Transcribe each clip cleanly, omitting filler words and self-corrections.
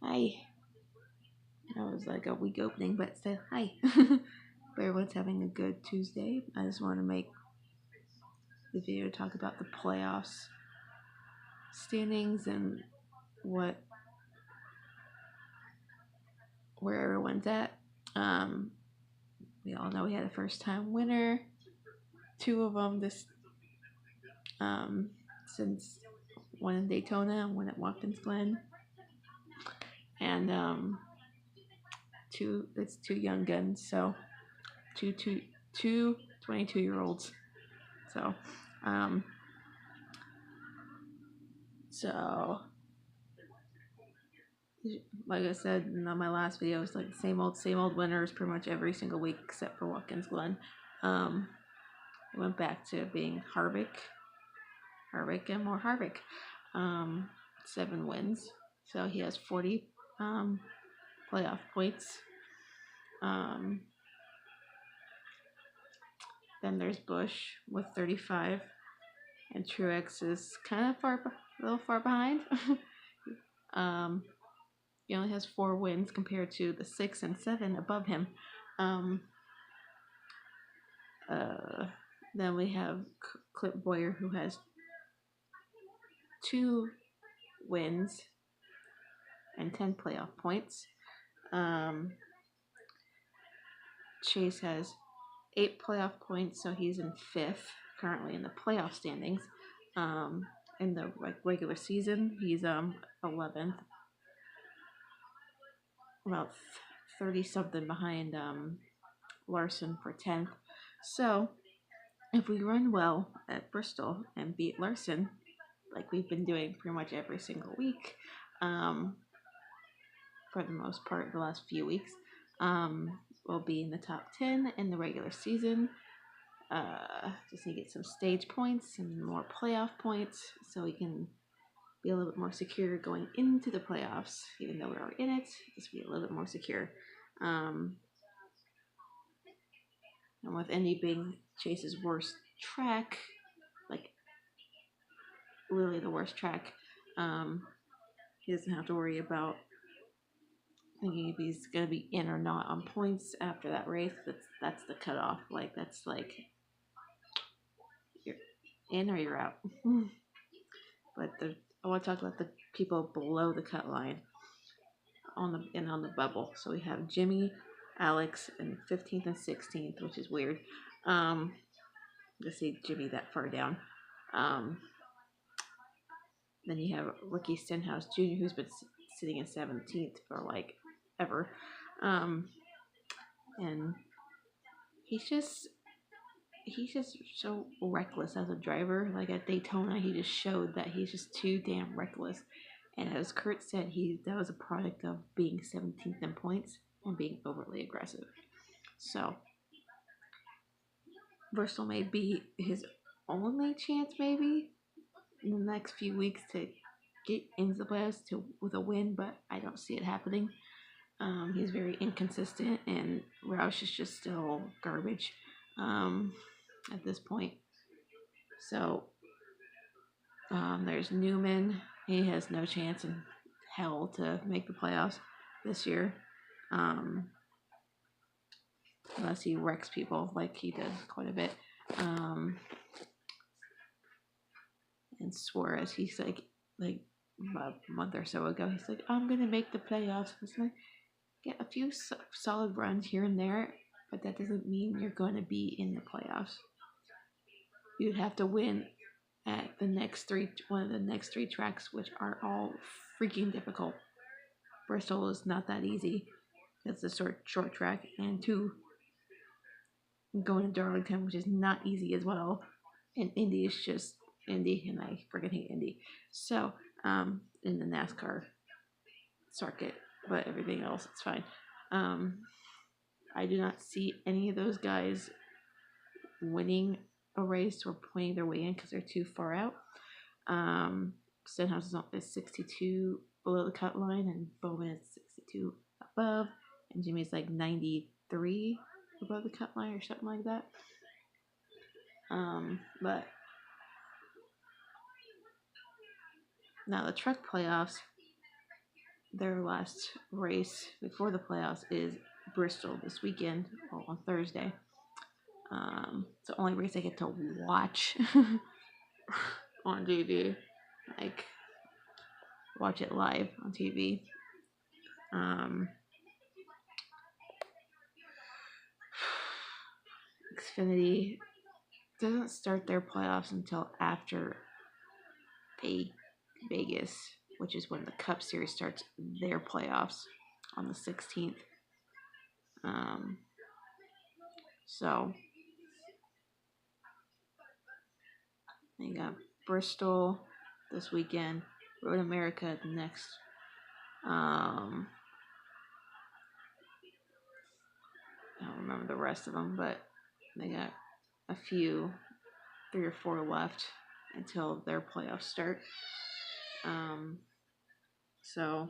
Hi. That was like a weak opening, but still, hi. But everyone's having a good Tuesday. I just want to make the video to talk about the playoffs standings and where everyone's at. Um, we all know we had a first time winner, two of them since one in Daytona and one at Watkins Glen, and two young guns, so two 22-year-olds. So so like I said in my last video, it's like same old winners pretty much every single week except for Watkins Glen. It went back to being Harvick and more Harvick. 7 wins, so he has 40 playoff points. Then there's Busch with 35, and Truex is kind of a little far behind. He only has 4 wins compared to the 6 and 7 above him. Then we have Clint Boyer, who has 2 wins and 10 playoff points. Chase has 8 playoff points, so he's in 5th currently in the playoff standings. In the regular season, he's 11th, about 30 something behind Larson for 10th. So if we run well at Bristol and beat Larson, like we've been doing pretty much every single week, for the most part the last few weeks, we'll be in the top 10 in the regular season. Just need to get some stage points and more playoff points so we can be a little bit more secure going into the playoffs. Even though we're already in it, just be a little bit more secure. And with Indy being Chase's worst track, like literally the worst track, he doesn't have to worry about thinking if he's gonna be in or not on points after that race. That's the cutoff. Like that's like you're in or you're out. But I want to talk about the people below the cut line on the bubble. So we have Jimmy, Alex, and 15th and 16th, which is weird. To see Jimmy that far down. Then you have Ricky Stenhouse Jr., who's been sitting in 17th for like ever. And he's just so reckless as a driver. Like at Daytona, he just showed that he's just too damn reckless. And as Kurt said, that was a product of being 17th in points and being overly aggressive. So Bristol may be his only chance, maybe in the next few weeks, to get into the playoffs with a win, but I don't see it happening. He's very inconsistent, and Roush is just still garbage at this point. So there's Newman. He has no chance in hell to make the playoffs this year, unless he wrecks people like he does quite a bit. And Suarez, he's like a month or so ago, he's like, I'm gonna make the playoffs. It's like, get a few solid runs here and there, but that doesn't mean you're going to be in the playoffs. You'd have to win at one of the next 3 tracks, which are all freaking difficult. Bristol is not that easy. It's a short track, and 2, going to Darlington, which is not easy as well. And Indy is just Indy, and I freaking hate Indy. So, in the NASCAR circuit, but everything else, it's fine. I do not see any of those guys winning a race or playing their way in because they're too far out. Stenhouse is 62 below the cut line, and Bowman is 62 above, and Jimmy's like 93 above the cut line or something like that. But now the truck playoffs, their last race before the playoffs is Bristol this weekend, or on Thursday. It's the only race I get to watch on TV, like watch it live on TV. Xfinity doesn't start their playoffs until after Vegas, which is when the Cup Series starts their playoffs on the 16th. So they got Bristol this weekend, Road America next. I don't remember the rest of them, but they got a few, 3 or 4 left until their playoffs start. So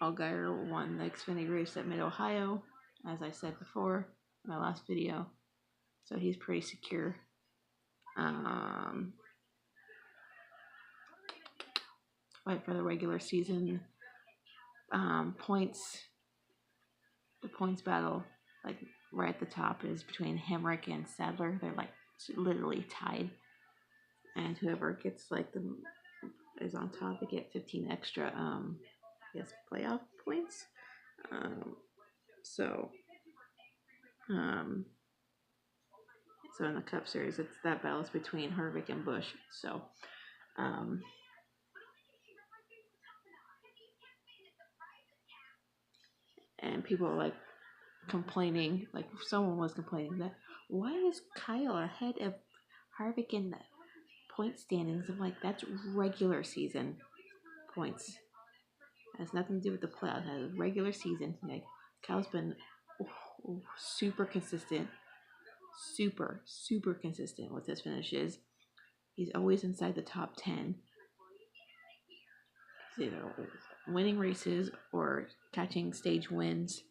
Allgaier won the Xfinity race at Mid-Ohio, as I said before in my last video. So he's pretty secure. Fight for the regular season points. The points battle, like right at the top, is between Hemrick and Sadler. They're like literally tied, and whoever gets like the is on top, they get 15 extra playoff points. So in the Cup Series, it's that balance between Harvick and Busch. So and people are like complaining, like someone was complaining that why is Kyle ahead of Harvick in the point standings? I'm like, that's regular season points. It has nothing to do with the playoffs. It has regular season. Like Kyle's been super consistent, super consistent with his finishes. He's always inside the top 10. He's either winning races or catching stage wins.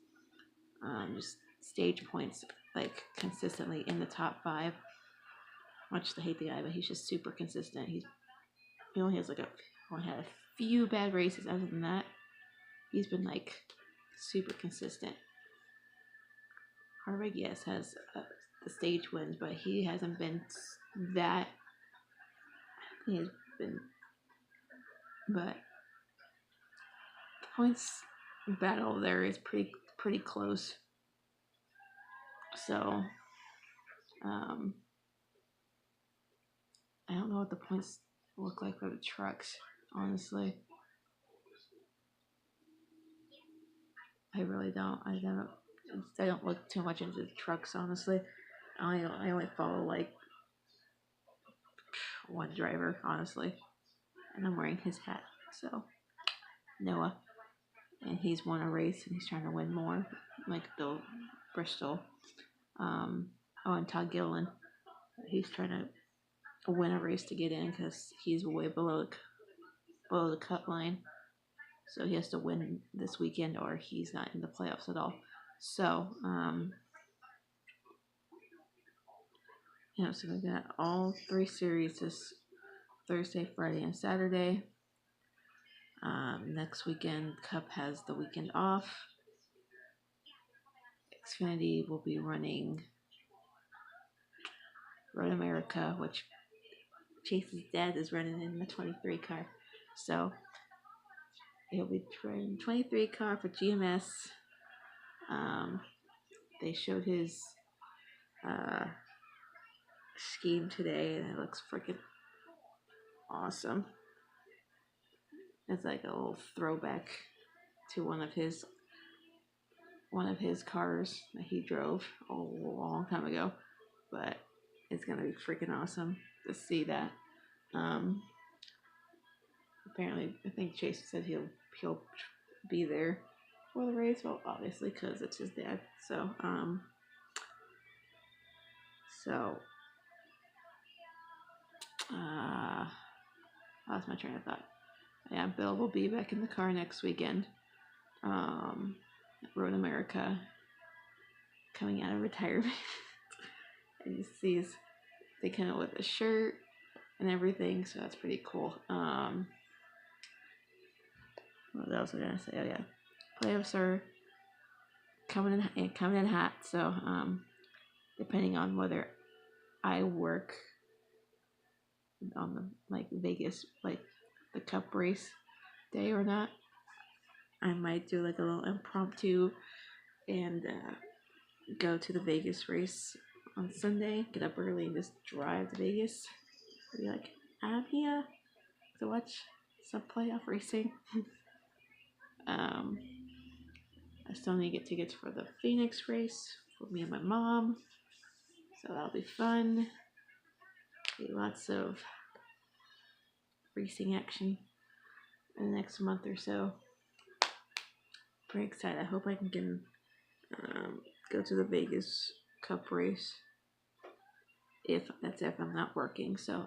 Just stage points, like consistently in the top 5. Much to hate the guy, but he's just super consistent. He only has only had a few bad races. Other than that, he's been like super consistent. Harvick, yes, has the stage wins, but he hasn't been that. He has been, but the points battle there is pretty close. So, I don't know what the points look like for the trucks, honestly. I really don't. I don't look too much into the trucks, honestly. I only follow like one driver, honestly, and I'm wearing his hat. So Noah, and he's won a race and he's trying to win more, like Bill Bristol. And Todd Gilliland, he's trying to win a race to get in because he's way below the cut line. So he has to win this weekend or he's not in the playoffs at all. So, so we got all 3 series this Thursday, Friday, and Saturday. Next weekend, Cup has the weekend off. Xfinity will be running Road America, which Chase's dad is running in the 23 car. So he'll be running 23 car for GMS. They showed his scheme today, and it looks freaking awesome. It's like a little throwback to one of his cars that he drove a long time ago, but it's gonna be freaking awesome to see that. Apparently, I think Chase said he'll be there for the race. Well, obviously, because it's his dad. So, lost my train of thought. Yeah, Bill will be back in the car next weekend. Road America, coming out of retirement. And you see they come out with a shirt and everything, so that's pretty cool. What else was I gonna say? Oh yeah, playoffs are coming in hot. So depending on whether I work on the like Vegas like the Cup race day or not, I might do like a little impromptu and go to the Vegas race on Sunday. Get up early and just drive to Vegas. Be like, I'm here to watch some playoff racing. I still need to get tickets for the Phoenix race for me and my mom, so that'll be fun. Be lots of racing action in the next month or so. Pretty excited. I hope I can go to the Vegas Cup race if I'm not working. So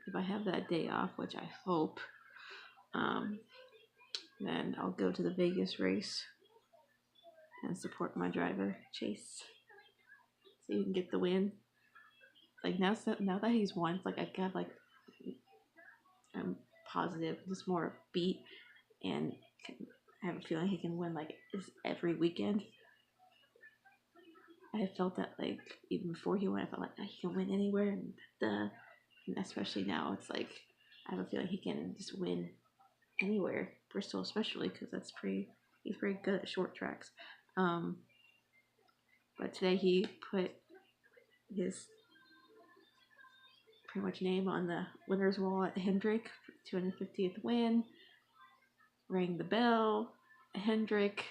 if I have that day off, which I hope, then I'll go to the Vegas race and support my driver Chase, so you can get the win. Like now that he's won, it's like I got like I'm positive, just more beat, and I have a feeling he can win like every weekend. I felt that like even before he won, I felt like he can win anywhere, and especially now, it's like I have a feeling he can just win anywhere. Bristol, especially, because he's pretty good at short tracks. But today he put his pretty much name on the winner's wall at Hendrick, 250th win. Rang the bell, Hendrick.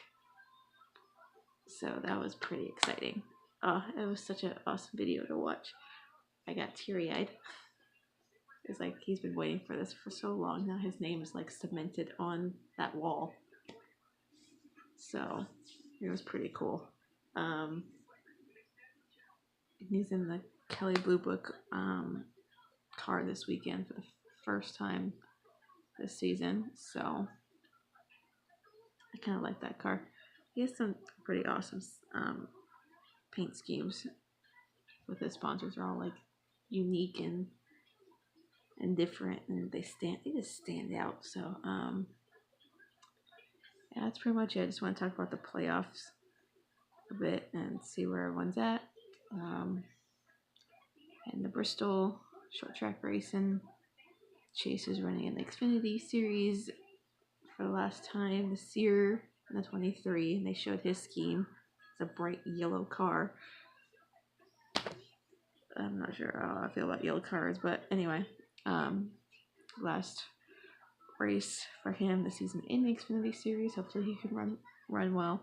So that was pretty exciting. Oh, it was such an awesome video to watch. I got teary-eyed. It's like he's been waiting for this for so long. Now his name is like cemented on that wall. So it was pretty cool. He's in the Kelly Blue Book car this weekend for the first time this season. So I kind of like that car. He has some pretty awesome paint schemes with his sponsors. Are all like unique and different, and they just stand out. So yeah, that's pretty much it. I just want to talk about the playoffs a bit and see where everyone's at. And the Bristol short track racing, Chase is running in the Xfinity Series for the last time this year in the 23, and they showed his scheme. It's a bright yellow car. I'm not sure how I feel about yellow cars, but anyway, last race for him this season in the Xfinity Series. Hopefully he can run well.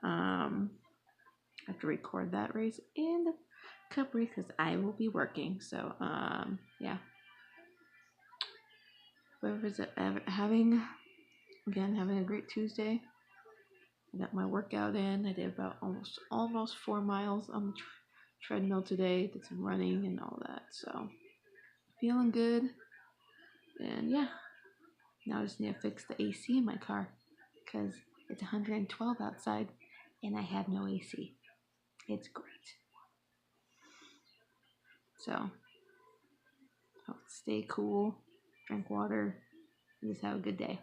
I have to record that race and the Cup race because I will be working. So yeah. Whoever's having a great Tuesday. I got my workout in. I did about almost 4 miles on the treadmill today. Did some running and all that. So feeling good. And yeah, now I just need to fix the AC in my car because it's 112 outside and I have no AC. It's great. So I'll stay cool, drink water, and just have a good day.